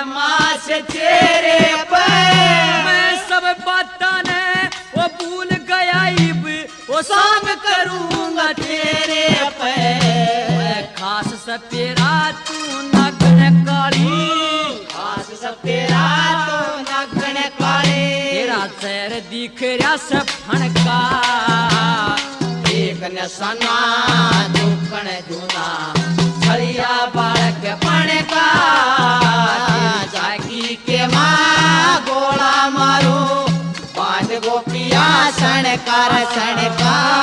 मास तेरे पे मैं सब बातां ने वो भूल गया इब वो संग करूंगा तेरे पे मैं खास सपेरा तू नगन काली खास सपेरा तो नगन काले तेरा चेहर दिख रहा से फणका एक नसना दुखण जूना छड़िया बालक पणका जागी के माँ गोला मारो पांच गोपिया सणकार सणका